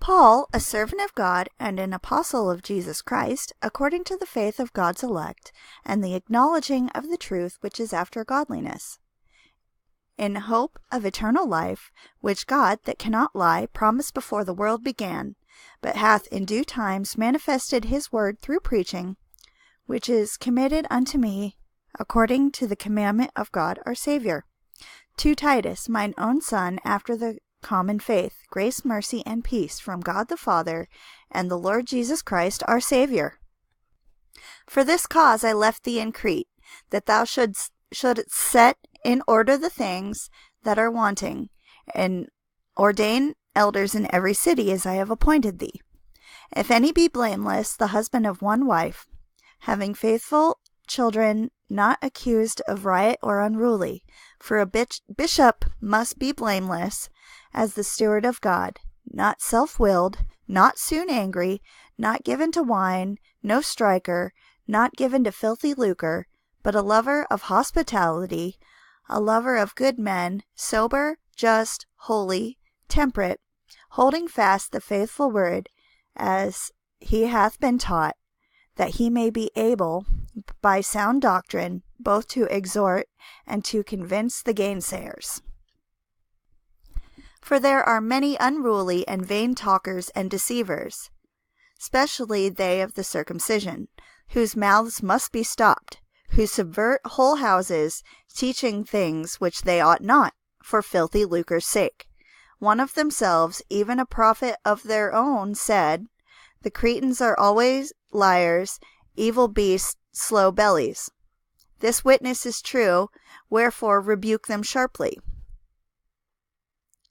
Paul, a servant of God and an apostle of Jesus Christ, according to the faith of God's elect, and the acknowledging of the truth which is after godliness, in hope of eternal life, which God, that cannot lie, promised before the world began, but hath in due times manifested his word through preaching, which is committed unto me according to the commandment of God our Saviour. To Titus, mine own son, after the common faith, grace, mercy, and peace from God the Father and the Lord Jesus Christ our Saviour. For this cause I left thee in Crete, that thou shouldst set in order the things that are wanting, and ordain elders in every city as I have appointed thee. If any be blameless, the husband of one wife, having faithful children, not accused of riot or unruly. For a bishop must be blameless as the steward of God, not self-willed, not soon angry, not given to wine, no striker, not given to filthy lucre, but a lover of hospitality, a lover of good men, sober, just, holy, temperate, holding fast the faithful word, as he hath been taught, that he may be able, by sound doctrine, both to exhort and to convince the gainsayers. For there are many unruly and vain talkers and deceivers, especially they of the circumcision, whose mouths must be stopped, who subvert whole houses, teaching things which they ought not, for filthy lucre's sake. One of themselves, even a prophet of their own, said, The Cretans are always liars, evil beasts, slow bellies. This witness is true, wherefore rebuke them sharply,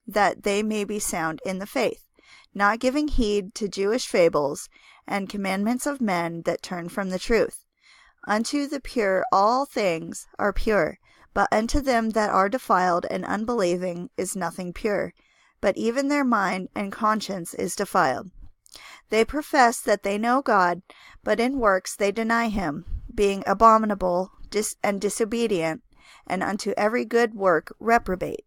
that they may be sound in the faith, not giving heed to Jewish fables and commandments of men that turn from the truth. Unto the pure all things are pure, but unto them that are defiled and unbelieving is nothing pure, but even their mind and conscience is defiled. They profess that they know God, but in works they deny him, being abominable and disobedient, and unto every good work reprobate.